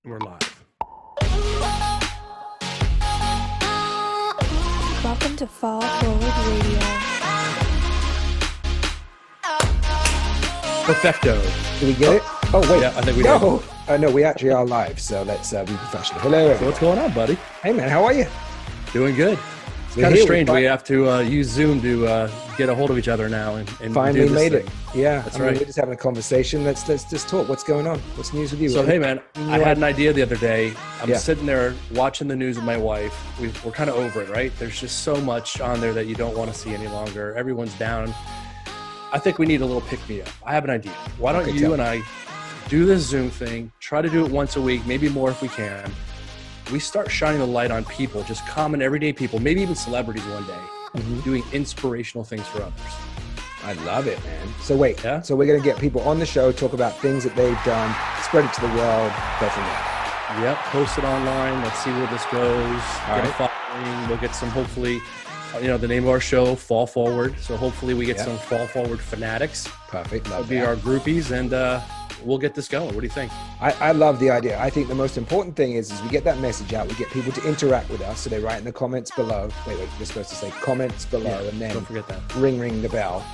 We're live. Welcome to Fall Forward Radio. Perfecto. Did we get it? Oh, wait. Yeah, I think we No. No, we actually are live, so let's be professional. Hello, did. So what's going on, buddy? Hey, man, how are you? Doing good. It's kind of strange. We have to use Zoom to get a hold of each other now and finally do this made thing. it. Yeah, that's right. We're just having a conversation. Let's just talk. What's going on? What's news with you? So, hey, man, I had an idea the other day. I'm Yeah. sitting there watching the news with my wife. We're kind of over it, right? There's just so much on there that you don't want to see any longer. Everyone's down. I think we need a little pick-me-up. I have an idea. Why don't you and I do this Zoom thing, try to do it once a week, maybe more if we can. We start shining the light on people, just common everyday people, maybe even celebrities one day, doing inspirational things for others. I love it, man. So wait, so we're going to get people on the show, talk about things that they've done, spread it to the world, go from there. Yep, post it online. Let's see where this goes. Get a following. We'll get some, hopefully, the name of our show, Fall Forward. So hopefully we get some Fall Forward fanatics. Perfect. That'll be our groupies, and we'll get this going. What do you think? I love the idea. I think the most important thing is we get that message out. We get people to interact with us. So they write in the comments below. Wait, we're supposed to say comments below, and then don't forget that. Ring the bell.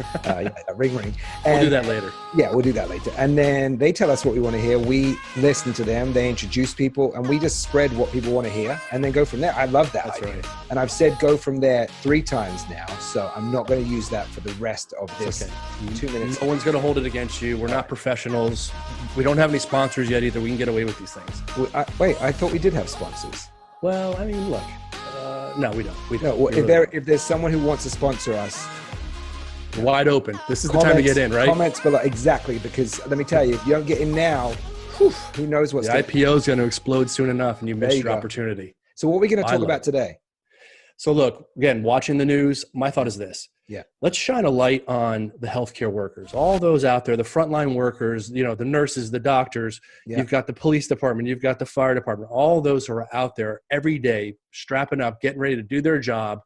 Ring. And, we'll do that later. Yeah, we'll do that later. And then they tell us what we want to hear. We listen to them. They introduce people, and we just spread what people want to hear, and then go from there. I love that idea. Right. And I've said go from there 3 times now, so I'm not going to use that for the rest of this 2 minutes. No one's going to hold it against you. We're not professionals. We don't have any sponsors yet either. We can get away with these things. Wait, I thought we did have sponsors. Well, I mean, look. No, we don't. No, well, if there's someone who wants to sponsor us, wide open. This is the time to get in, right? Comments below, exactly. Because let me tell you, if you don't get in now, who knows what's the IPO is going to explode soon enough, and you missed your opportunity. So what are we going to talk about today? So look, again, watching the news, my thought is this. Yeah. Let's shine a light on the healthcare workers, all those out there, the frontline workers, the nurses, the doctors, you've got the police department, you've got the fire department, all those who are out there every day, strapping up, getting ready to do their job,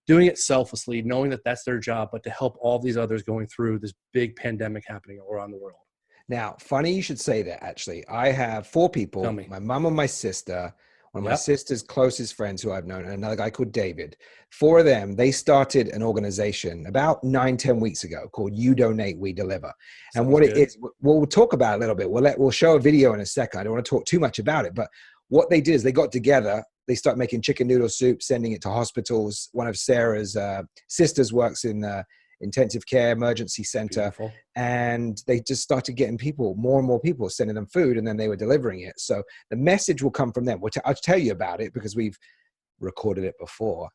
doing it selflessly, knowing that that's their job, but to help all these others going through this big pandemic happening around the world. Now, funny you should say that, actually. I have 4 people, my mom and my sister, one of my sister's closest friends who I've known, and another guy called David. 4 of them, they started an organization about 9-10 weeks ago called You Donate, We Deliver. And what it is, we'll talk about it a little bit. We'll show a video in a second. I don't want to talk too much about it, but what they did is they got together. They start making chicken noodle soup, sending it to hospitals. One of Sarah's sisters works in intensive care emergency center. Beautiful. And they just started getting more and more people sending them food, and then they were delivering it. So the message will come from them. I'll tell you about it because we've recorded it before.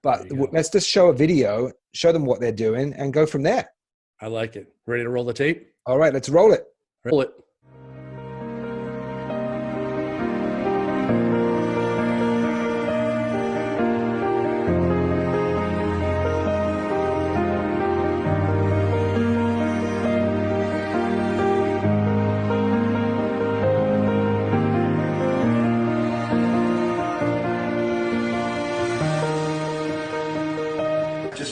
But let's just show a video, show them what they're doing, and go from there. I like it. Ready to roll the tape? All right, let's roll it. Roll it.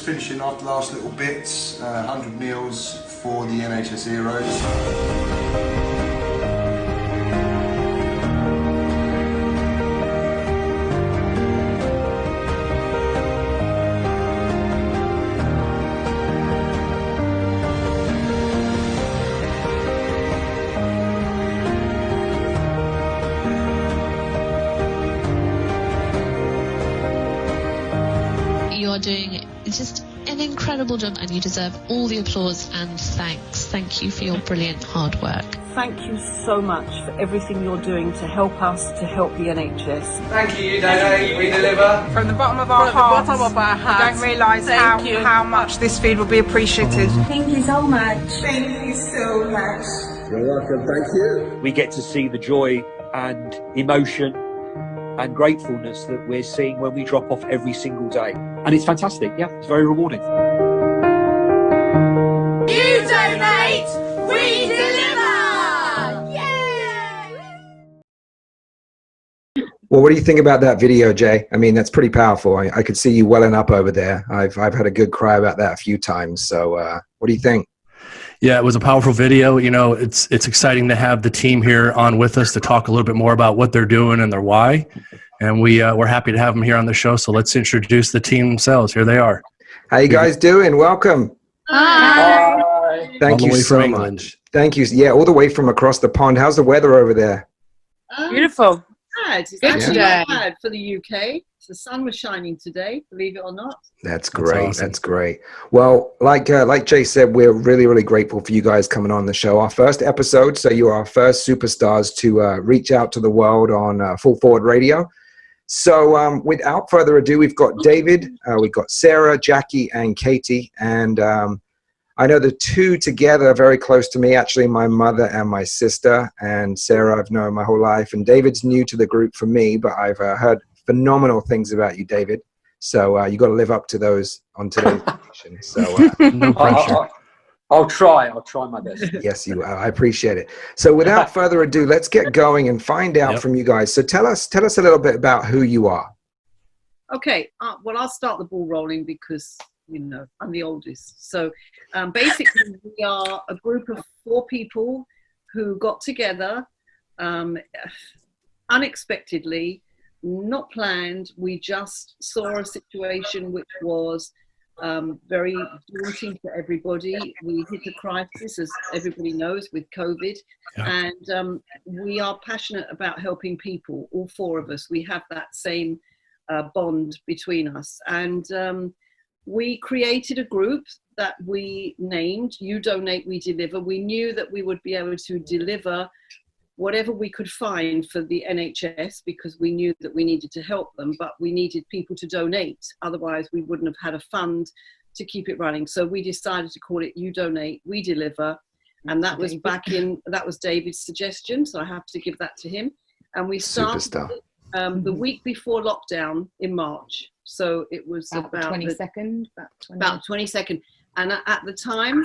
Finishing off the last little bits, 100 meals for the NHS heroes. You're doing just an incredible job, and you deserve all the applause and thanks. Thank you for your brilliant hard work. Thank you so much for everything you're doing to help us, to help the NHS. Thank you, Donate, We Deliver. From the bottom of our hearts, you don't realise how much this feed will be appreciated. Thank you so much. Thank you so much. You're welcome, thank you. We get to see the joy and emotion and gratefulness that we're seeing when we drop off every single day. And it's fantastic, it's very rewarding. You donate, we deliver! Yay! Well, what do you think about that video, Jay? I mean, that's pretty powerful. I could see you welling up over there. I've had a good cry about that a few times. So what do you think? Yeah, it was a powerful video. You know, it's exciting to have the team here on with us to talk a little bit more about what they're doing and their why. And we're happy to have them here on the show. So let's introduce the team themselves. Here they are. How you guys doing? Welcome. Hi. Thank you so much. Thank you. Yeah, all the way from across the pond. How's the weather over there? Beautiful. It's actually not bad for the UK. The sun was shining today, believe it or not. That's great. Awesome. That's great. Well, like Jay said, we're really, really grateful for you guys coming on the show. Our first episode, so you are our first superstars to reach out to the world on Full Forward Radio. So without further ado, we've got David, we've got Sarah, Jackie, and Katie. And I know the two together are very close to me, actually, my mother and my sister. And Sarah, I've known my whole life. And David's new to the group for me, but I've heard phenomenal things about you, David. So you got to live up to those on today's edition. So no pressure. I'll try my best. Yes, you will. I appreciate it. So without further ado, let's get going and find out from you guys. So tell us a little bit about who you are. Okay. Well, I'll start the ball rolling because, you know, I'm the oldest. So basically, we are a group of 4 people who got together unexpectedly. Not planned. We just saw a situation which was very daunting for everybody. We hit a crisis, as everybody knows, with COVID. Yeah. And we are passionate about helping people, all 4 of us. We have that same bond between us. And we created a group that we named You Donate, We Deliver. We knew that we would be able to deliver whatever we could find for the NHS, because we knew that we needed to help them, but we needed people to donate. Otherwise, we wouldn't have had a fund to keep it running. So we decided to call it You Donate, We Deliver. And that was that was David's suggestion. So I have to give that to him. And we started the week before lockdown in March. So it was about 22nd. About 22nd. And at the time,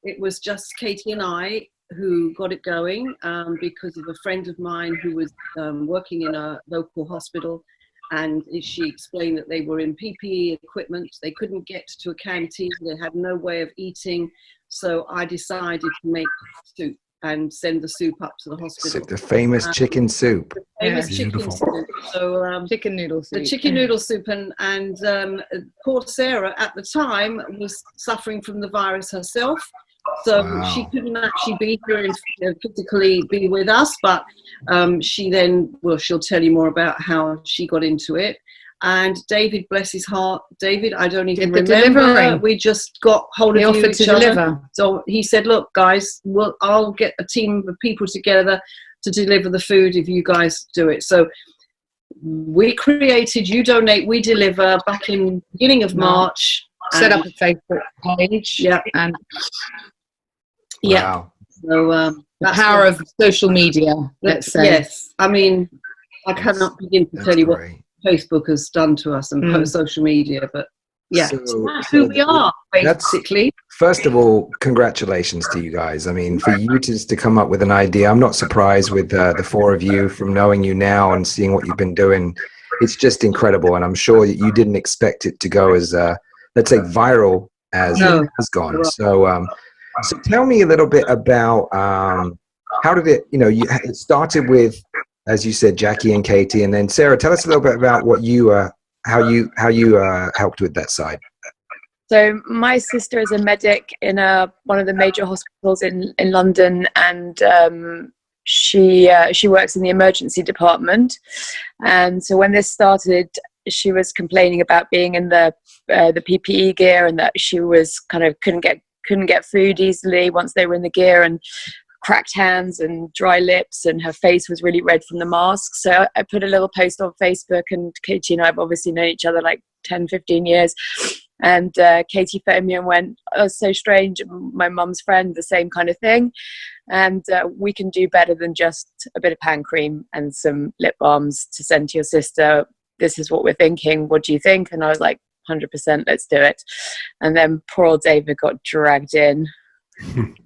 it was just Katie and I who got it going because of a friend of mine who was working in a local hospital, and she explained that they were in PPE equipment. They couldn't get to a canteen. They had no way of eating. So I decided to make soup and send the soup up to the hospital. The famous chicken soup. The famous chicken soup. So chicken noodle soup. The chicken noodle soup. And poor Sarah at the time was suffering from the virus herself. So she couldn't actually be here and physically be with us, but she then, well, she'll tell you more about how she got into it. And David, bless his heart, David, I don't even remember. We just got hold of you each other. So he said, look, guys, I'll get a team of people together to deliver the food if you guys do it. So we created You Donate, We Deliver back in beginning of March. Set up a Facebook page. Yeah. And yeah. So the power of social media, let's say. Yes. I mean, I cannot begin to tell you what Facebook has done to us and social media, but yeah, that's who we are, basically. First of all, congratulations to you guys. I mean, for you to come up with an idea, I'm not surprised with the 4 of you from knowing you now and seeing what you've been doing. It's just incredible. And I'm sure that you didn't expect it to go as, let's say, viral as it has gone. So, so tell me a little bit about how did it, it started with, as you said, Jackie and Katie, and then Sarah, tell us a little bit about what you, how you helped with that side. So my sister is a medic in one of the major hospitals in London, and she works in the emergency department. And so when this started, she was complaining about being in the PPE gear, and that she was kind of couldn't get food easily once they were in the gear, and cracked hands and dry lips, and her face was really red from the mask. So I put a little post on Facebook, and Katie and I have obviously known each other like 10, 15 years. And Katie phoned me and went, "Oh, it's so strange. My mum's friend, the same kind of thing. And we can do better than just a bit of hand cream and some lip balms to send to your sister. This is what we're thinking. What do you think?" And I was like, 100%, let's do it. And then poor old David got dragged in. I'm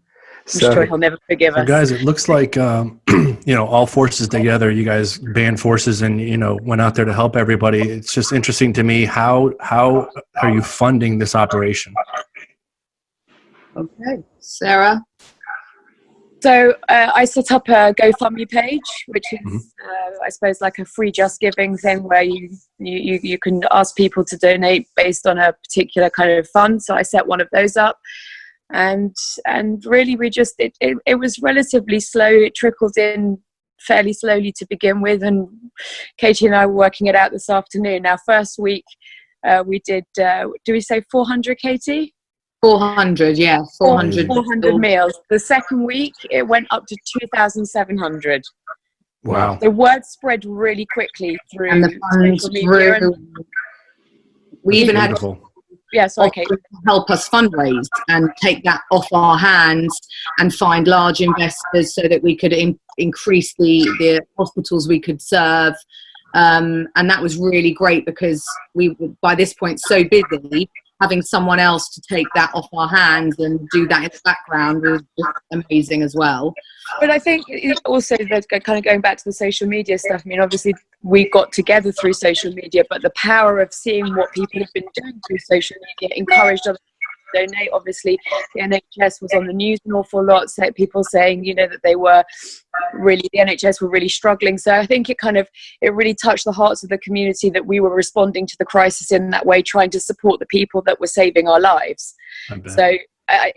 sure he'll never forgive us. Guys, it looks like, all forces together, you guys band forces and, went out there to help everybody. It's just interesting to me. How are you funding this operation? Okay, Sarah. So I set up a GoFundMe page, which is, I suppose, like a free Just Giving thing where you can ask people to donate based on a particular kind of fund. So I set one of those up, and really we just it was relatively slow. It trickled in fairly slowly to begin with, and Katie and I were working it out this afternoon. Now, first week we did. Do we say 400, Katie? 400, yeah, 400. 400 meals. The second week, it went up to 2,700. Wow. The word spread really quickly through. And the funds grew. We even had to help us fundraise and take that off our hands and find large investors so that we could increase the hospitals we could serve. And that was really great because we were, by this point, so busy. Having someone else to take that off our hands and do that in the background was just amazing as well. But I think also that kind of going back to the social media stuff, I mean, obviously we got together through social media, but the power of seeing what people have been doing through social media encouraged us to donate. Obviously, the NHS was on the news an awful lot, so people saying, you know, that they were really, the NHS were really struggling. So I think it really touched the hearts of the community that we were responding to the crisis in that way, trying to support the people that were saving our lives. So I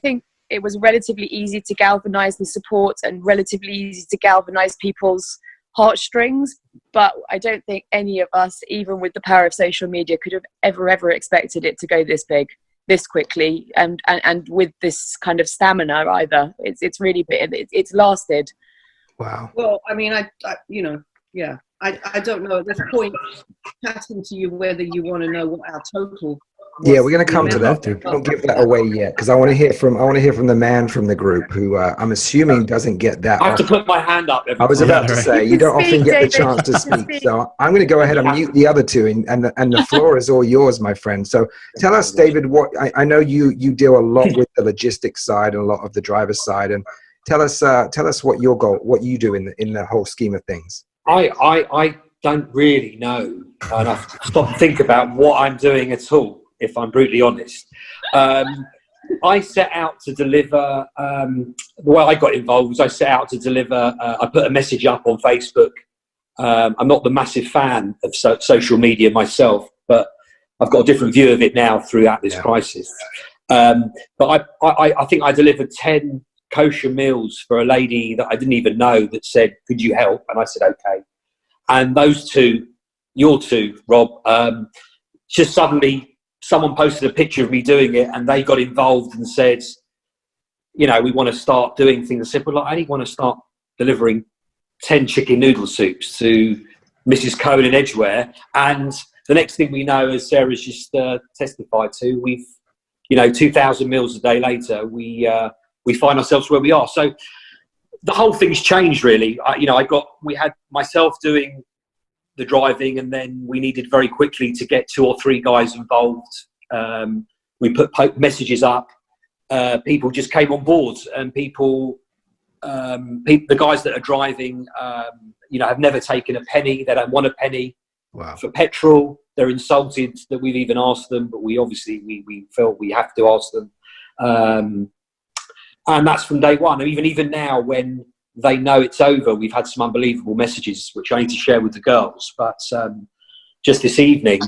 think it was relatively easy to galvanize the support and relatively easy to galvanize people's heartstrings. But I don't think any of us, even with the power of social media, could have ever expected it to go this big, this quickly, and with this kind of stamina either. It's really been, it's lasted. Wow. Well, I mean, I you know, yeah, I don't know at this point chatting to you whether you want to know what our total. Yeah, we're going to come to that. Don't give that away yet, because I want to hear from the man from the group who I'm assuming doesn't get that. I have to put my hand up. I was about to say you don't often get the chance to speak, so I'm going to go ahead and mute the other two, and the floor is all yours, my friend. So tell us, David, what I know you deal a lot with the logistics side and a lot of the driver side, and tell us what your goal, what you do in the whole scheme of things. I don't really know, and I've stopped to think about what I'm doing at all, if I'm brutally honest. I set out to deliver, the way I got involved was I set out to deliver, I put a message up on Facebook. I'm not the massive fan of social media myself, but I've got a different view of it now throughout this crisis. But I think I delivered 10 kosher meals for a lady that I didn't even know that said, could you help? And I said, okay. And those two, your two, Rob, just suddenly someone posted a picture of me doing it and they got involved and said, you know, we want to start doing things. I said, well, I only want to start delivering 10 chicken noodle soups to Mrs. Cohen in Edgware. And the next thing we know, as Sarah's just testified to, we've, you know, 2,000 meals a day later, we find ourselves where we are. So the whole thing's changed, really. We had myself doing the driving, and then we needed very quickly to get 2 or 3 guys involved. We put messages up. People just came on board, and the guys that are driving, have never taken a penny. They don't want a penny for petrol. They're insulted that we've even asked them, but we felt we have to ask them. And that's from day one. And even now, when they know it's over, we've had some unbelievable messages, which I need to share with the girls. But just this evening,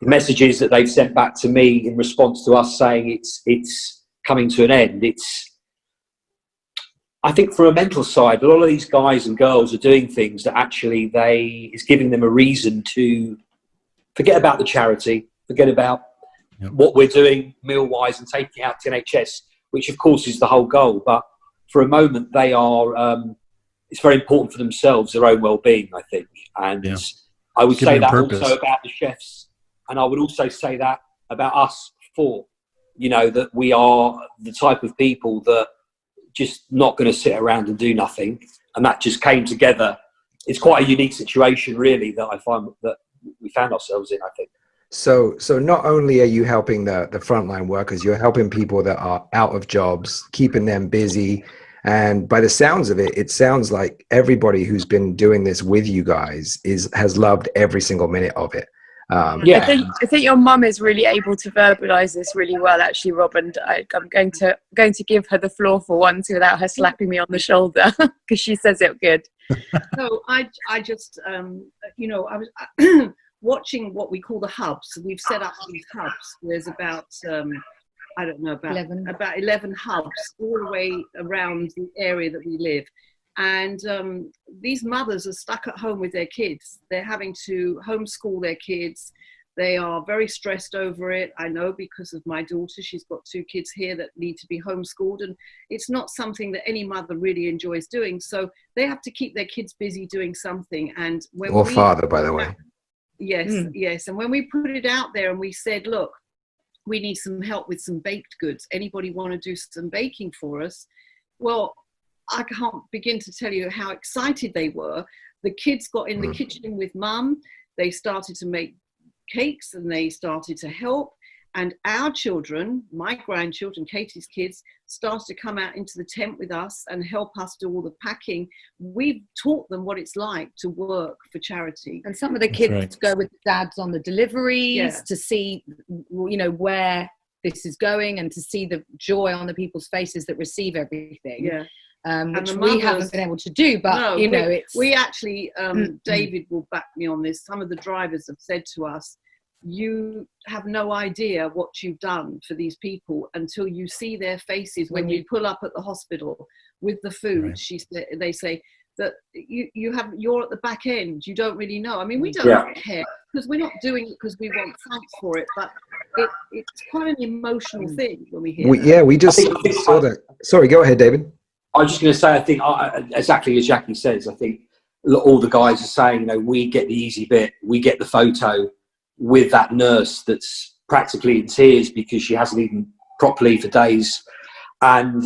the messages that they've sent back to me in response to us saying it's coming to an end. I think from a mental side, a lot of these guys and girls are doing things that actually it's giving them a reason to forget about the charity, forget about what we're doing meal-wise and taking out to NHS, which of course is the whole goal. But for a moment, they are, it's very important for themselves, their own well-being, I think. And I would say that also about the chefs. And I would also say that about us four, that we are the type of people that just not going to sit around and do nothing. And that just came together. It's quite a unique situation, really, that I find that we found ourselves in, I think. So not only are you helping the frontline workers, you're helping people that are out of jobs, keeping them busy. And by the sounds of it, it sounds like everybody who's been doing this with you guys has loved every single minute of it. Yeah, I think your mum is really able to verbalise this really well, actually, Rob. And I'm going to give her the floor for once without her slapping me on the shoulder because she says it good. So I just I was watching what we call the hubs. We've set up these hubs. There's about I don't know, about 11 hubs all the way around the area that we live. And these mothers are stuck at home with their kids. They're having to homeschool their kids. They are very stressed over it. I know, because of my daughter. She's got 2 kids here that need to be homeschooled. And it's not something that any mother really enjoys doing. So they have to keep their kids busy doing something. And when father, by the way. Yes, yes. And when we put it out there and we said, look, we need some help with some baked goods. Anybody want to do some baking for us? Well, I can't begin to tell you how excited they were. The kids got in the kitchen with mum. They started to make cakes and they started to help. And our children, my grandchildren, Katie's kids, started to come out into the tent with us and help us do all the packing. We've taught them what it's like to work for charity. And some of the kids go with dads on the deliveries to see, where this is going and to see the joy on the people's faces that receive everything. Yeah. Which we haven't been able to do, but we actually, David will back me on this. Some of the drivers have said to us, you have no idea what you've done for these people until you see their faces when you pull up at the hospital with the food. They say that you're at the back end. You don't really know. I mean, we don't care because we're not doing it because we want thanks for it, but it's quite an emotional thing when we hear that. Yeah, we just saw that. Sorry, go ahead, David. I was just going to say, I think exactly as Jackie says, I think all the guys are saying, we get the easy bit, we get the photo with that nurse that's practically in tears because she hasn't eaten properly for days. And,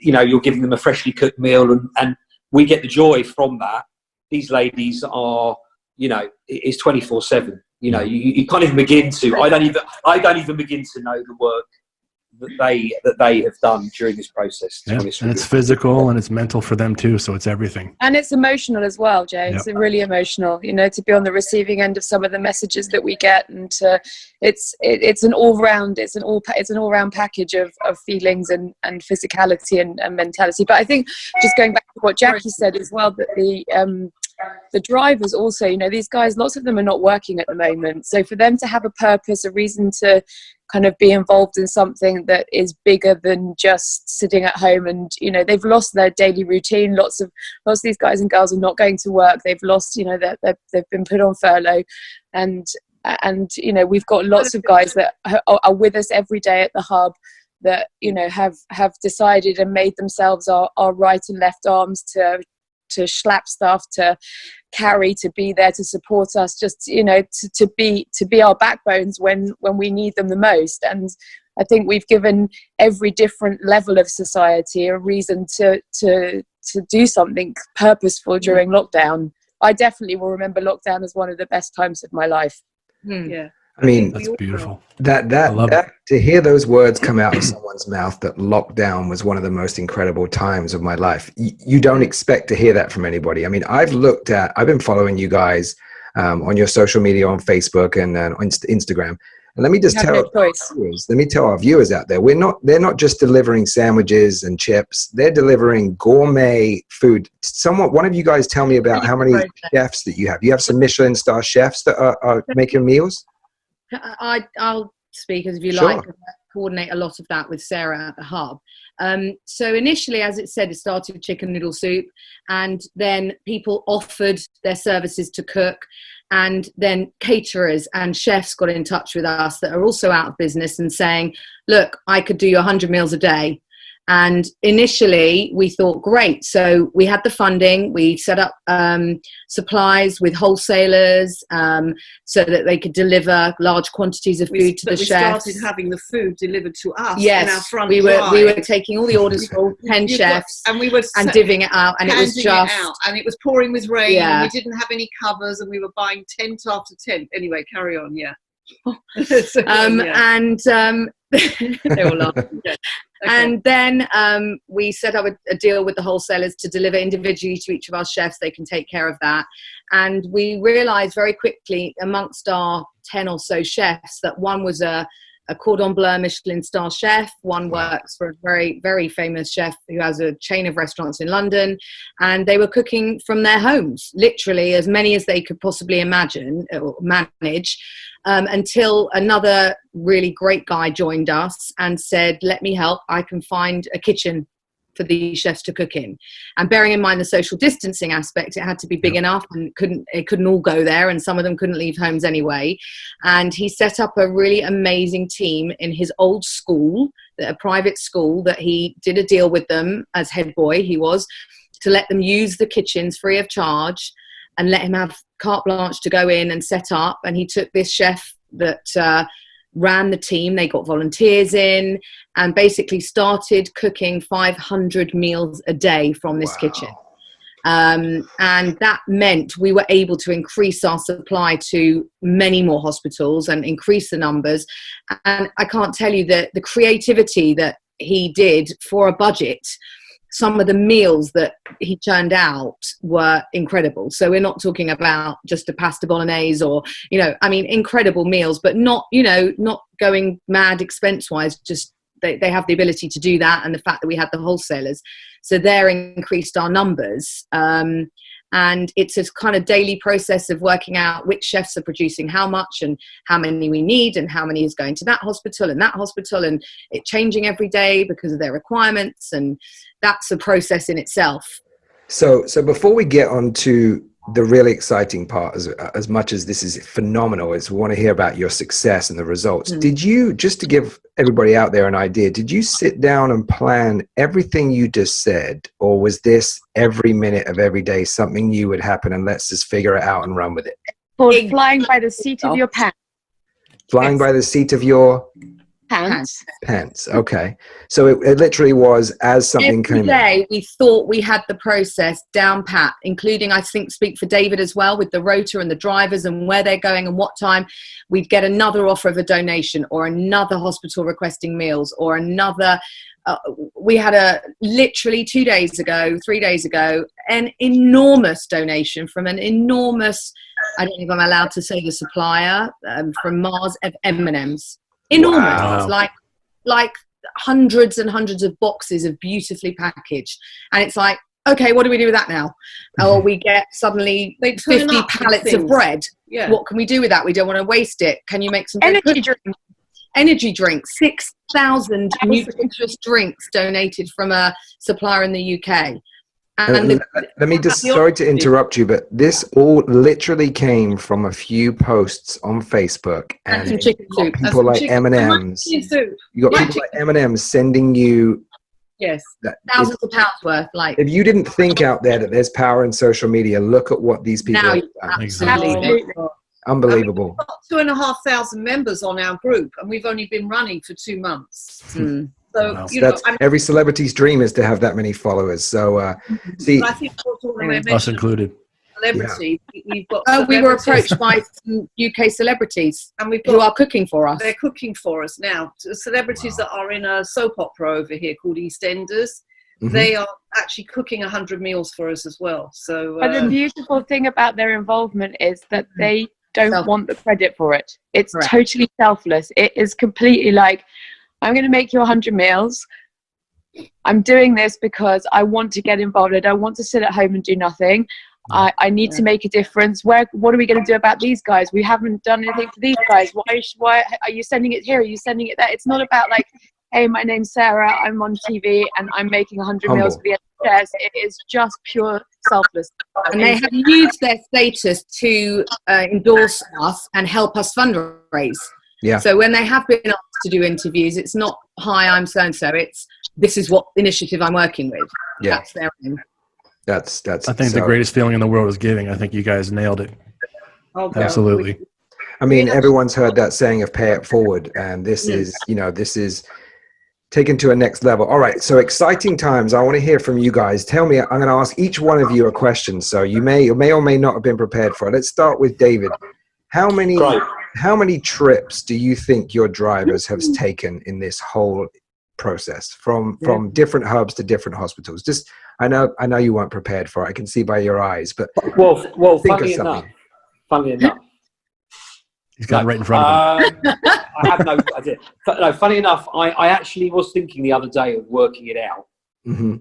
you're giving them a freshly cooked meal and we get the joy from that. These ladies are, it's 24/7. You can't even begin to, I don't even begin to know the work that they have done during this process. And it's physical and it's mental for them too, so it's everything. And it's emotional as well, Jay. It's really emotional, to be on the receiving end of some of the messages that we get, and it's an all-round package of feelings and physicality and mentality. But I think just going back to what Jackie said as well, that the drivers also, these guys, lots of them are not working at the moment. So for them to have a purpose, a reason to kind of be involved in something that is bigger than just sitting at home, and they've lost their daily routine. Lots of these guys and girls are not going to work. They've lost, they've been put on furlough, and we've got lots of guys that are with us every day at the hub that have decided and made themselves our right and left arms to schlep stuff, to carry, to be there to support us, just to be our backbones when we need them the most. And I think we've given every different level of society a reason to do something purposeful during lockdown. I definitely will remember lockdown as one of the best times of my life. Yeah. I mean, that's beautiful. That to hear those words come out of someone's mouth, that lockdown was one of the most incredible times of my life. You don't expect to hear that from anybody. I mean, I've been following you guys on your social media, on Facebook and on Instagram. And let me just tell our viewers out there, they're not just delivering sandwiches and chips. They're delivering gourmet food. One of you guys tell me about how many chefs that you have. You have some Michelin star chefs that are making meals? I'll speak as if you like. Coordinate a lot of that with Sarah at the hub. So initially, as it said, it started with chicken noodle soup, and then people offered their services to cook, and then caterers and chefs got in touch with us that are also out of business and saying, look, I could do you 100 meals a day. And initially we thought, great. So we had the funding, we set up supplies with wholesalers so that they could deliver large quantities of food to the chefs. We started having the food delivered to us. Yes, in our front we were taking all the orders for 10 chefs and we were divvying it out, and it was and it was pouring with rain, and we didn't have any covers, and we were buying tent after tent. Anyway, carry on. Yeah. And they all laugh. And then we set up a deal with the wholesalers to deliver individually to each of our chefs. They can take care of that. And we realized very quickly amongst our 10 or so chefs that one was a cordon bleu Michelin star chef. One works for a very, very famous chef who has a chain of restaurants in London. And they were cooking from their homes, literally as many as they could possibly imagine or manage, until another really great guy joined us and said, let me help. I can find a kitchen for these chefs to cook in. And bearing in mind the social distancing aspect, it had to be big enough, and it couldn't all go there, and some of them couldn't leave homes anyway. And he set up a really amazing team in his old school, a private school, that he did a deal with them as head boy, he was, to let them use the kitchens free of charge and let him have carte blanche to go in and set up. And he took this chef that ran the team, they got volunteers in, and basically started cooking 500 meals a day from this kitchen. And that meant we were able to increase our supply to many more hospitals and increase the numbers. And I can't tell you that the creativity that he did for a budget, some of the meals that he churned out were incredible. So we're not talking about just a pasta bolognese or, incredible meals, but not going mad expense-wise. Just they have the ability to do that, and the fact that we had the wholesalers. So there increased our numbers. And it's a kind of daily process of working out which chefs are producing how much and how many we need and how many is going to that hospital, and it changing every day because of their requirements. And that's a process in itself. So before we get on to the really exciting part, as much as this is phenomenal, is we want to hear about your success and the results. Did you, just to give everybody out there an idea, did you sit down and plan everything you just said, or was this every minute of every day something new would happen and let's just figure it out and run with it? Called flying by the seat of your pants. Flying by the seat of your pants. Okay. So it literally was as something came in. Every day we thought we had the process down pat, including, I think, speak for David as well, with the rota and the drivers and where they're going and what time. We'd get another offer of a donation, or another hospital requesting meals, or another. We had literally 3 days ago, an enormous donation from an enormous, I don't know if I'm allowed to say the supplier, from Mars, of M&Ms. Enormous. Wow. Like hundreds and hundreds of boxes of beautifully packaged. And it's like, okay, what do we do with that now? Or we get suddenly 50 pallets of bread. Yeah. What can we do with that? We don't want to waste it. Can you make some energy drinks? 6,000 nutritious drinks donated from a supplier in the UK. And let me just, sorry to interrupt you, but this all literally came from a few posts on Facebook, and people like M&M's. You got people like M&M's sending you thousands of pounds worth. Like, if you didn't think out there that there's power in social media, look at what these people have done. Absolutely. Unbelievable. We've got 2,500 members on our group, and we've only been running for 2 months. So, every celebrity's dream is to have that many followers. So, see, I think us included. Celebrity, we've got. We were approached by some UK celebrities, and who are cooking for us. They're cooking for us now. Celebrities that are in a soap opera over here called EastEnders. They are actually cooking 100 meals for us as well. So, but the beautiful thing about their involvement is that they don't want the credit for it. It's totally selfless. It is completely like, I'm going to make you 100 meals. I'm doing this because I want to get involved. I don't want to sit at home and do nothing. I need to make a difference. What are we going to do about these guys? We haven't done anything for these guys. Why are you sending it here? Are you sending it there? It's not about like, hey, my name's Sarah. I'm on TV and I'm making 100 meals for the NHS. It is just pure selfless. And they have used their status to endorse us and help us fundraise. Yeah. So when they have been asked to do interviews, it's not, hi, I'm so-and-so. It's, this is what initiative I'm working with. Yeah. That's their own. That's. I think the greatest feeling in the world is giving. I think you guys nailed it. Okay. Absolutely. I mean, everyone's heard that saying of pay it forward. And this is, this is taken to a next level. All right. So exciting times. I want to hear from you guys. Tell me, I'm going to ask each one of you a question. So you may or may not have been prepared for it. Let's start with David. How many trips do you think your drivers have taken in this whole process from different hubs to different hospitals? Just, I know you weren't prepared for it. I can see by your eyes, but well, funny enough, he's got it right in front of him. I have no idea. No, funny enough, I actually was thinking the other day of working it out,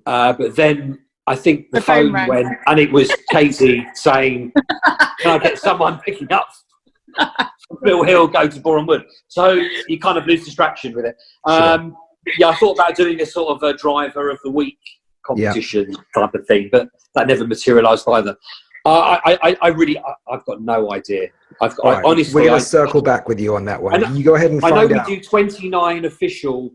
but then I think the phone went, and it was Katie saying, "Can I get someone picking up from Mill Hill, go to Boreham Wood?" So you kind of lose distraction with it. Yeah, I thought about doing a sort of a driver of the week competition type of thing, but that never materialised either. I've got no idea. Honestly, we're going to circle back with you on that one. You go ahead and find out. I know we do 29 official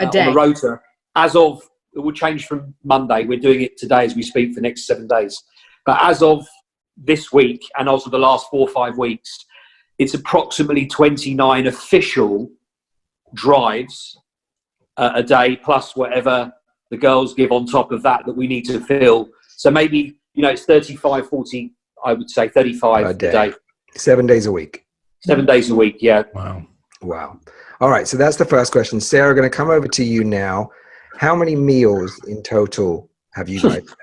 a day on the rota. As of, it will change from Monday. We're doing it today as we speak for the next 7 days. But as of this week and also the last 4 or 5 weeks, it's approximately 29 official drives a day, plus whatever the girls give on top of that we need to fill. So maybe, it's 35, 40, I would say 35 a day. 7 days a week. 7 days a week, yeah. Wow. All right, so that's the first question. Sarah, going to come over to you now. How many meals in total have you guys done out?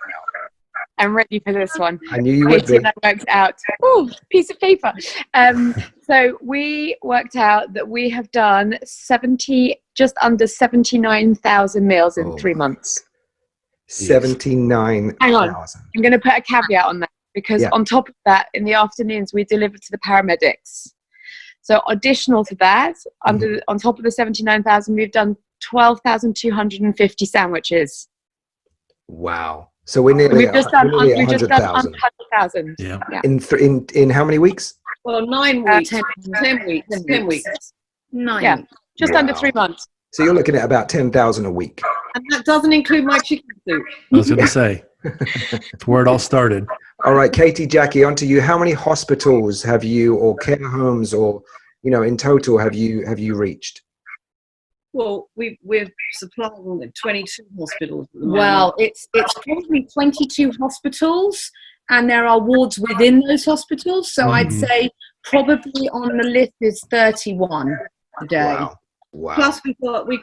I'm ready for this one. I knew you would be. That worked out. Ooh, piece of paper. So we worked out that we have done just under 79,000 meals in 3 months. 79,000. Hang on. I'm going to put a caveat on that because on top of that, in the afternoons, we deliver to the paramedics. So additional to that, on top of the 79,000, we've done 12,250 sandwiches. Wow. So we're nearly 100,000. Yeah. In how many weeks? Well, 9 weeks. 10 weeks. 9. Yeah. Just under 3 months. So you're looking at about 10,000 a week. And that doesn't include my chicken soup. I was going to say, it's where it all started. All right, Katie, Jackie, on to you. How many hospitals have you, or care homes, or in total have you reached? Well, we're supplying 22 hospitals. Well, it's probably 22 hospitals, and there are wards within those hospitals. So I'd say probably on the list is 31 a day. Wow. Plus we've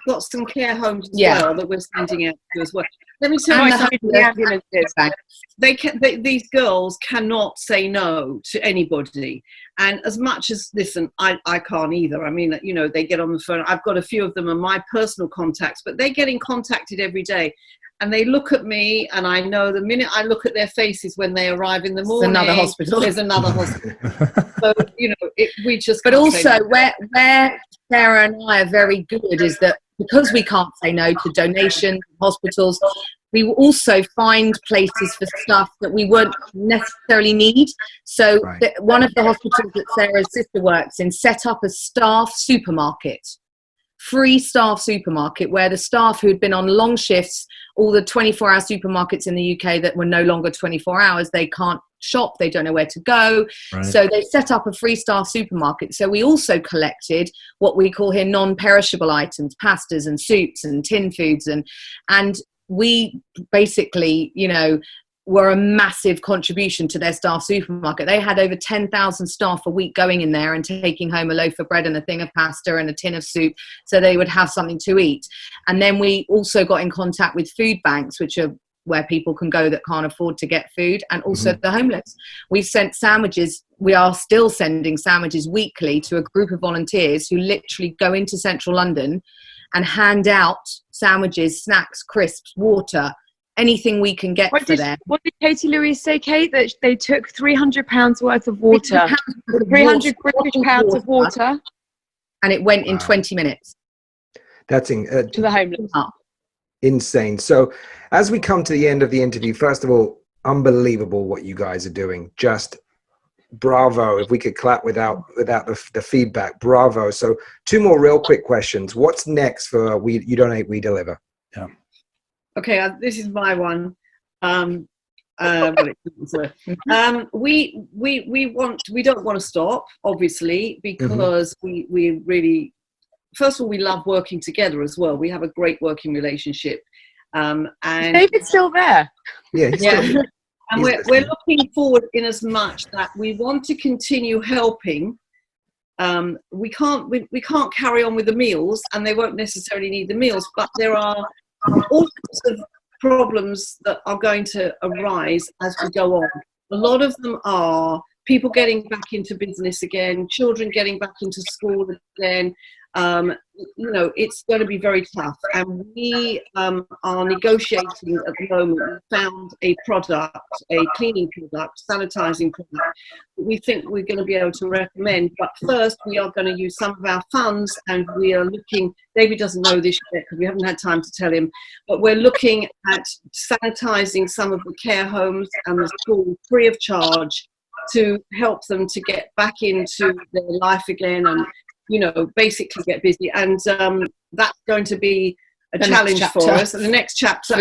got some care homes as well that we're sending out to as well. Let me tell you something. These girls cannot say no to anybody. And as much as, listen, I can't either. I mean, they get on the phone. I've got a few of them are my personal contacts, but they're getting contacted every day. And they look at me, and I know the minute I look at their faces when they arrive in the morning, another hospital. There's another hospital. So, we just. But also, where Sarah and I are very good is that because we can't say no to donations, hospitals, we will also find places for stuff that we won't necessarily need. So one of the hospitals that Sarah's sister works in set up a staff supermarket. Free staff supermarket where the staff who'd been on long shifts, all the 24-hour supermarkets in the UK that were no longer 24 hours, they can't shop, they don't know where to go. So they set up a free staff supermarket. So we also collected what we call here non-perishable items, pastas and soups and tin foods, and we basically, were a massive contribution to their staff supermarket. They had over 10,000 staff a week going in there and taking home a loaf of bread and a thing of pasta and a tin of soup so they would have something to eat. And then we also got in contact with food banks, which are where people can go that can't afford to get food, and also the homeless. We've sent sandwiches. We are still sending sandwiches weekly to a group of volunteers who literally go into central London and hand out sandwiches, snacks, crisps, water, anything we can get for them. What did Katie Louise say, Kate? That they took £300 worth of water, 300 British pounds of water, and it went in 20 minutes. That's to the homeless. Insane. So, as we come to the end of the interview, first of all, unbelievable what you guys are doing. Just bravo. If we could clap without the feedback, bravo. So, 2 more real quick questions. What's next for You Donate, We Deliver? Yeah. Okay, this is my one. We don't want to stop, obviously, because we really, first of all, we love working together as well. We have a great working relationship. And David's still there. Yeah. Still and we're looking forward in as much that we want to continue helping we can't carry on with the meals, and they won't necessarily need the meals, but there are all sorts of problems that are going to arise as we go on. A lot of them are people getting back into business again, children getting back into school again. It's going to be very tough, and we are negotiating at the moment. We found a product, a cleaning product, sanitizing product, that we think we're going to be able to recommend. But first, we are going to use some of our funds, and we are looking. David doesn't know this yet because we haven't had time to tell him, but we're looking at sanitizing some of the care homes and the schools free of charge to help them to get back into their life again and basically get busy. And that's going to be a challenge for us. And the next chapter.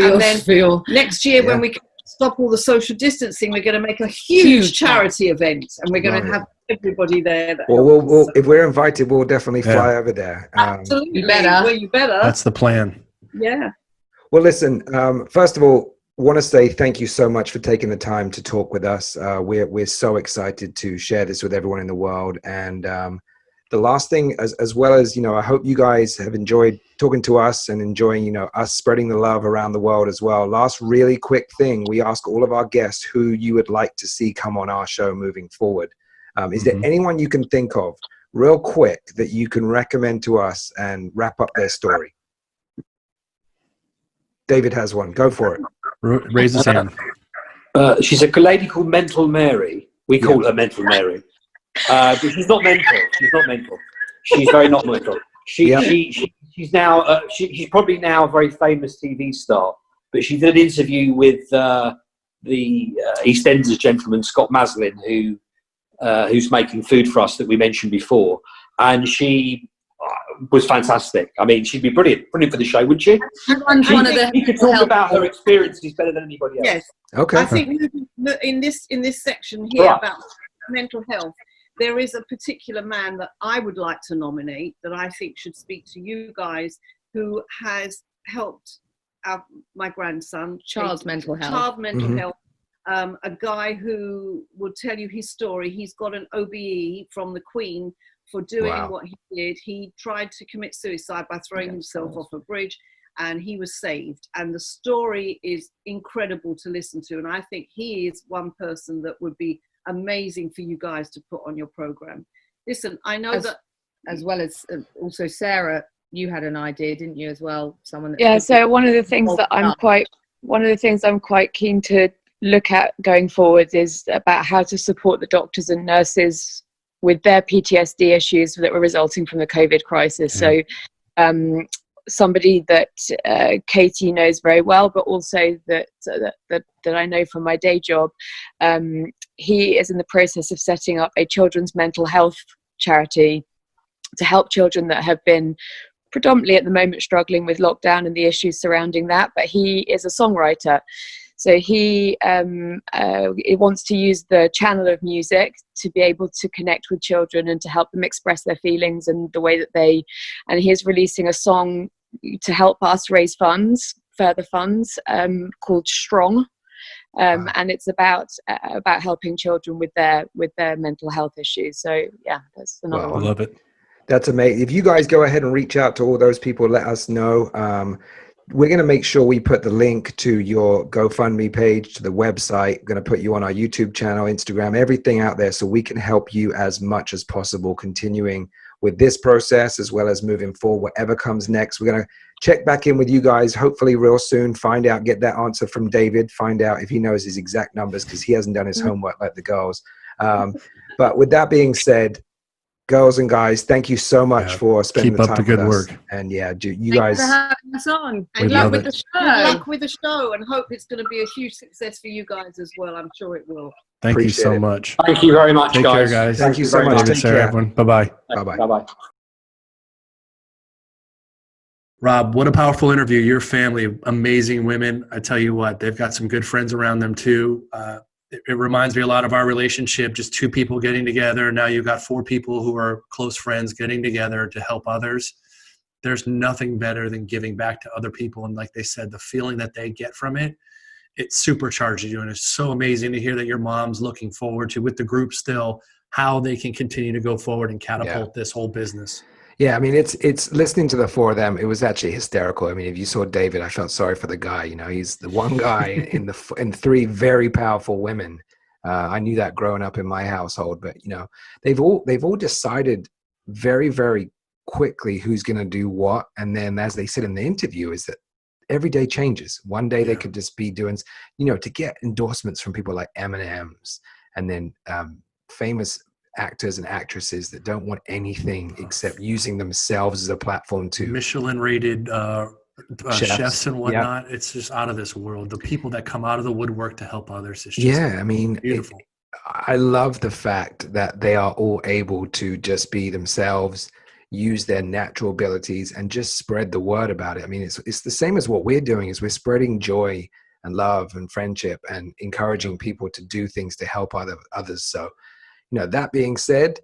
Next year, when we stop all the social distancing, we're going to make a huge charity event, and we're going to have everybody there. We'll if we're invited, we'll definitely fly over there. Absolutely. You better. That's the plan. Yeah. Well, listen, first of all, want to say thank you so much for taking the time to talk with us. We're so excited to share this with everyone in the world. And the last thing, as well as, I hope you guys have enjoyed talking to us and enjoying, us spreading the love around the world as well. Last really quick thing, we ask all of our guests who you would like to see come on our show moving forward. Is there anyone you can think of real quick that you can recommend to us and wrap up their story? David has one. Go for it. Raise his hand. She's a lady called Mental Mary. We call her Mental Mary. But she's not mental. She's not mental. She's very not mental. She's now she's probably now a very famous TV star. But she did an interview with the EastEnders gentleman Scott Maslin, who's making food for us that we mentioned before, and she was fantastic. I mean, she'd be brilliant for the show, wouldn't she? She could talk about her experiences better than anybody else. Yes. Okay. I think in this section here about mental health, there is a particular man that I would like to nominate that I think should speak to you guys, who has helped my grandson, Child's mental health. A guy who will tell you his story. He's got an OBE from the Queen for doing what he did. He tried to commit suicide by throwing himself off a bridge, and he was saved. And the story is incredible to listen to. And I think he is one person that would be amazing for you guys to put on your program. Listen, I know that as well as also Sarah, you had an idea, didn't you, as well? Someone that so one of the things I'm quite keen to look at going forward is about how to support the doctors and nurses with their PTSD issues that were resulting from the COVID crisis. So somebody that Katie knows very well, but also that I know from my day job, he is in the process of setting up a children's mental health charity to help children that have been predominantly at the moment struggling with lockdown and the issues surrounding that. But he is a songwriter. So he wants to use the channel of music to be able to connect with children and to help them express their feelings and the way that and he is releasing a song to help us raise further funds, called Strong. And it's about helping children with their mental health issues. So yeah, that's another one. I love it. That's amazing. If you guys go ahead and reach out to all those people, let us know. We're going to make sure we put the link to your GoFundMe page, to the website. We're going to put you on our YouTube channel, Instagram, everything out there so we can help you as much as possible, continuing with this process as well as moving forward, whatever comes next. We're going to check back in with you guys, hopefully real soon, find out, get that answer from David, find out if he knows his exact numbers because he hasn't done his homework like the girls. But with that being said, girls and guys, thank you so much for spending the time with us. Keep up the good work. And you guys. Thanks for having us on. And luck with the show. Good luck with the show, and hope it's going to be a huge success for you guys as well. I'm sure it will. Thank you so much. Thank you very much, Take guys. care, guys. Thank you so much. Take care, everyone. Bye-bye. Bye-bye. Bye-bye. Rob, what a powerful interview. Your family, amazing women. I tell you what, they've got some good friends around them too. It reminds me a lot of our relationship, just two people getting together. Now you've got four people who are close friends getting together to help others. There's nothing better than giving back to other people. And like they said, the feeling that they get from it, it supercharges you. And it's so amazing to hear that your mom's looking forward to, with the group still, how they can continue to go forward and catapult this whole business. Yeah, I mean, it's listening to the four of them. It was actually hysterical. I mean, if you saw David, I felt sorry for the guy. You know, he's the one guy in three very powerful women. I knew that growing up in my household, but you know, they've all decided very, very quickly who's going to do what. And then, as they said in the interview, is that every day changes. One day they could just be doing, you know, to get endorsements from people like M&M's, and then famous actors and actresses that don't want anything except using themselves as a platform to Michelin rated chefs and whatnot. It's just out of this world. The people that come out of the woodwork to help others. It's just I mean, beautiful. I love the fact that they are all able to just be themselves, use their natural abilities, and just spread the word about it. I mean, it's the same as what we're doing, is we're spreading joy and love and friendship and encouraging people to do things to help others. So, you know, that being said,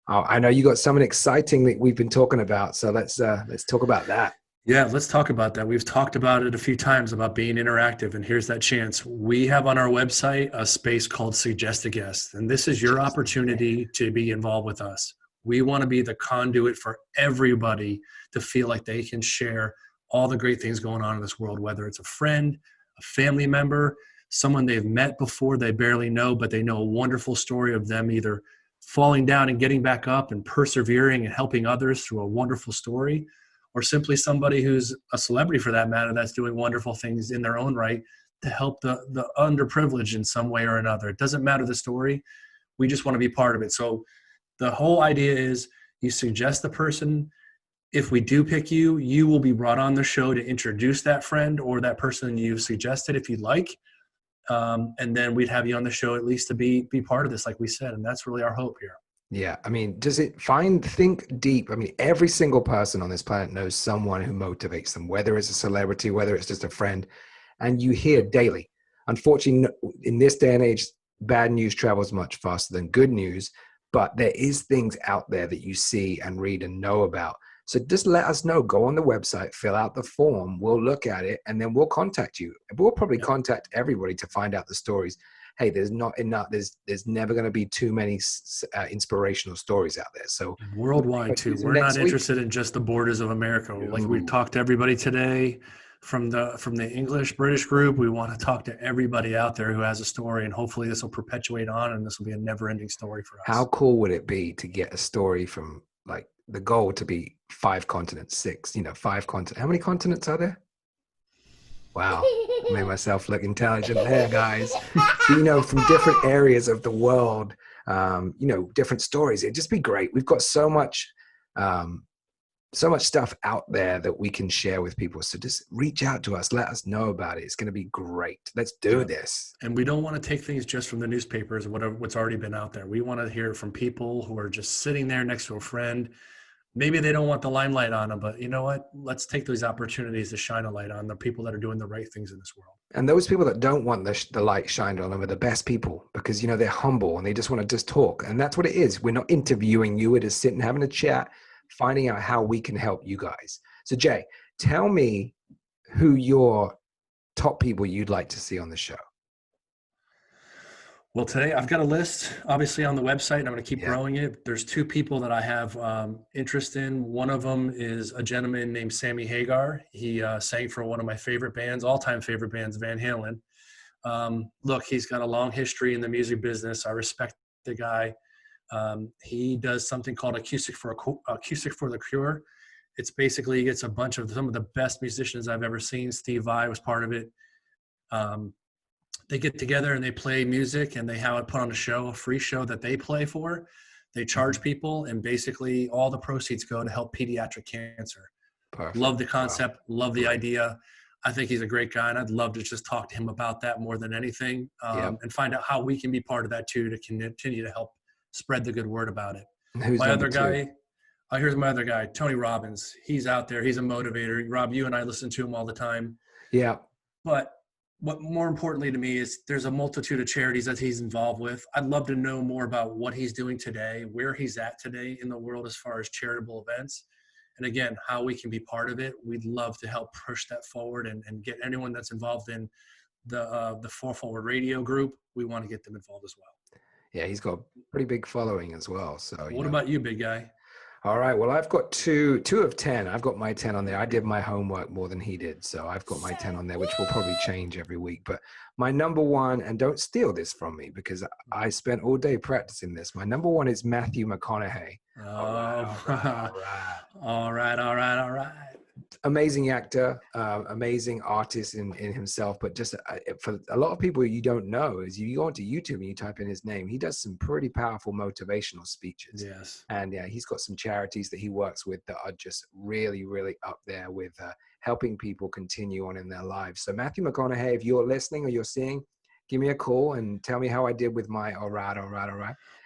I know you got something exciting that we've been talking about. So let's talk about that. Yeah, let's talk about that. We've talked about it a few times about being interactive, and here's that chance. We have on our website a space called Suggest a Guest, and this is your opportunity to be involved with us. We want to be the conduit for everybody to feel like they can share all the great things going on in this world, whether it's a friend, a family member, someone they've met before they barely know, but they know a wonderful story of them either falling down and getting back up and persevering and helping others through a wonderful story, or simply somebody who's a celebrity for that matter that's doing wonderful things in their own right to help the underprivileged in some way or another. It doesn't matter the story. We just want to be part of it. So the whole idea is you suggest the person. If we do pick you, you will be brought on the show to introduce that friend or that person you suggested if you'd like. And then we'd have you on the show at least to be part of this, like we said. And that's really our hope here. Yeah. I mean, think deep. I mean, every single person on this planet knows someone who motivates them, whether it's a celebrity, whether it's just a friend. And you hear daily. Unfortunately, in this day and age, bad news travels much faster than good news. But there is things out there that you see and read and know about. So just let us know. Go on the website, fill out the form. We'll look at it, and then we'll contact you. We'll probably contact everybody to find out the stories. Hey, there's not enough. There's never going to be too many inspirational stories out there. So worldwide too. We're not interested in just the borders of America. Like we've talked to everybody today from the English British group. We want to talk to everybody out there who has a story, and hopefully this will perpetuate on, and this will be a never-ending story for us. How cool would it be to get a story from, like, the goal to be 5 continents, 6, 5 continents. How many continents are there? Wow. I made myself look intelligent there, guys. So, from different areas of the world, different stories. It'd just be great. We've got so much stuff out there that we can share with people. So just reach out to us. Let us know about it. It's going to be great. Let's do this. And we don't want to take things just from the newspapers or what's already been out there. We want to hear from people who are just sitting there next to a friend. Maybe they don't want the limelight on them, but you know what? Let's take those opportunities to shine a light on the people that are doing the right things in this world. And those people that don't want the light shined on them are the best people, because, they're humble and they just want to just talk. And that's what it is. We're not interviewing you. We're just sitting, having a chat, finding out how we can help you guys. So Jay, tell me who your top people you'd like to see on the show. Well, today I've got a list, obviously, on the website, and I'm going to keep growing it. There's 2 people that I have interest in. One of them is a gentleman named Sammy Hagar. He sang for one of my favorite bands, all-time favorite bands, Van Halen. Look, he's got a long history in the music business. I respect the guy. He does something called Acoustic for the Cure. It's basically, he gets a bunch of some of the best musicians I've ever seen. Steve Vai was part of it. They get together and they play music, and they have it put on a free show that they play for. They charge people, and basically all the proceeds go to help pediatric cancer. Perfect. Love the concept, love the idea. I think he's a great guy, and I'd love to just talk to him about that more than anything, and find out how we can be part of that too, to continue to help spread the good word about it. Who's my other 2? guy? Here's my other guy, Tony Robbins. He's out there. He's a motivator. Rob, you and I listen to him all the time. Yeah. But what more importantly to me is there's a multitude of charities that he's involved with. I'd love to know more about what he's doing today, where he's at today in the world as far as charitable events. And again, how we can be part of it. We'd love to help push that forward and get anyone that's involved in the 4 Forward Radio group. We want to get them involved as well. Yeah, he's got a pretty big following as well. So what about you, big guy? All right. Well, I've got two of 10. I've got my 10 on there. I did my homework more than he did. So I've got my 10 on there, which will probably change every week. But my number one, and don't steal this from me because I spent all day practicing this. My number one is Matthew McConaughey. All right. Amazing actor, amazing artist in himself, but just for a lot of people you don't know, is you go onto YouTube and you type in his name, he does some pretty powerful motivational speeches. Yes. And yeah, he's got some charities that he works with that are just really, really up there with helping people continue on in their lives. So Matthew McConaughey, if you're listening or you're seeing, give me a call and tell me how I did with my all right.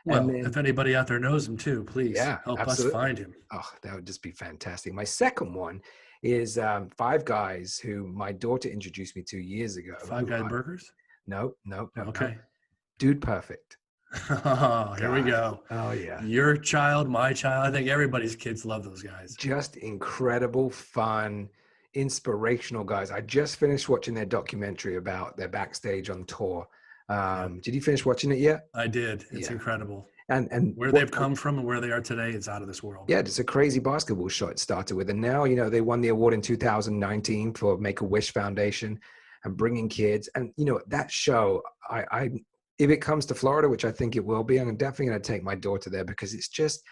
Well, then, if anybody out there knows him too, please help us find him. Oh, that would just be fantastic. My second one is 5 guys who my daughter introduced me to years ago. 5 Guy Burgers? No. Okay. No. Dude Perfect. Oh, here we go. Oh, yeah. Your child, my child. I think everybody's kids love those guys. Just incredible, fun, inspirational guys. I just finished watching their documentary about their backstage on tour. Did you finish watching it yet? I did. It's incredible. And where they've come from and where they are today, it's out of this world. Yeah, it's a crazy basketball shot it started with. And now, they won the award in 2019 for Make-A-Wish Foundation and bringing kids. And, that show, I if it comes to Florida, which I think it will be, I'm definitely going to take my daughter there because it's just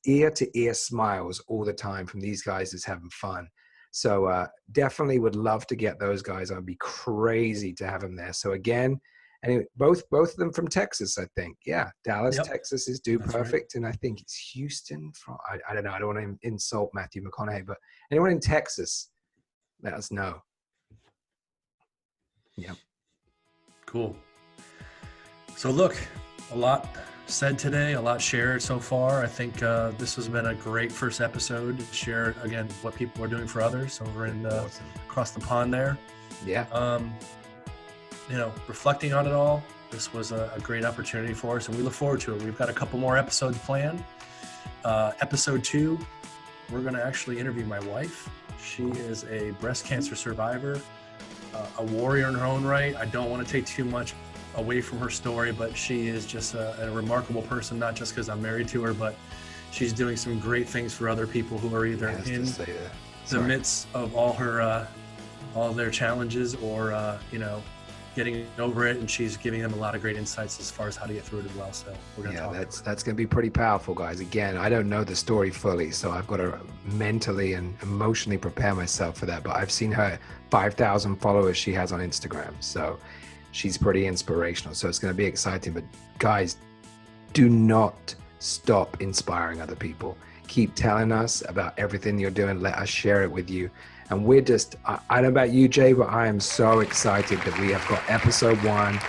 ear-to-ear smiles all the time from these guys that's having fun. So definitely would love to get those guys. I'd be crazy to have them there. So again, anyway, both of them from Texas, I think. Yeah, Dallas, Texas is Dude Perfect, right. And I think it's Houston. I don't know. I don't want to insult Matthew McConaughey, but anyone in Texas, let us know. Yeah. Cool. So look, a lot said today, a lot shared so far. I think this has been a great first episode to share, again, what people are doing for others over in across the pond there. Yeah. Reflecting on it all, this was a great opportunity for us, and we look forward to it. We've got a couple more episodes planned. Episode 2, we're going to actually interview my wife. She is a breast cancer survivor, a warrior in her own right. I don't want to take too much away from her story, but she is just a remarkable person, not just because I'm married to her, but she's doing some great things for other people who are either in the midst of all their challenges or, getting over it, and she's giving them a lot of great insights as far as how to get through it as well. So we're going to talk. That's going to be pretty powerful, guys. Again, I don't know the story fully, so I've got to mentally and emotionally prepare myself for that. But I've seen her 5,000 followers she has on Instagram, so she's pretty inspirational. So it's going to be exciting. But guys, do not stop inspiring other people. Keep telling us about everything you're doing. Let us share it with you. And we're just, I don't know about you, Jay, but I am so excited that we have got episode 1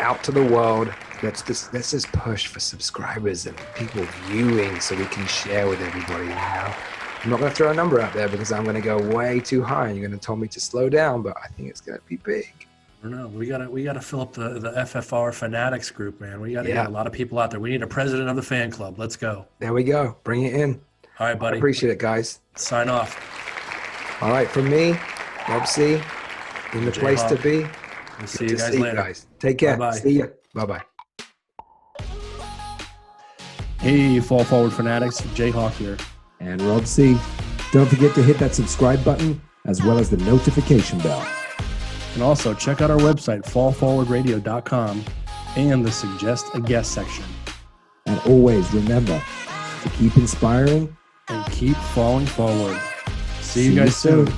out to the world. Let's just push for subscribers and people viewing so we can share with everybody, I'm not going to throw a number out there because I'm going to go way too high and you're going to tell me to slow down, but I think it's going to be big. I don't know. We gotta fill up the FFR Fanatics group, man. We gotta get a lot of people out there. We need a president of the fan club. Let's go. There we go. Bring it in. All right, buddy. I appreciate it, guys. Sign off. All right, from me, Rob C, in the place to be. We'll see you guys later. Take care. Bye-bye. See ya. Bye-bye. Hey, Fall Forward Fanatics. Jayhawk here. And Rod C. Don't forget to hit that subscribe button as well as the notification bell. And also check out our website, fallforwardradio.com, and the Suggest a Guest section. And always remember to keep inspiring and keep falling forward. See you guys soon.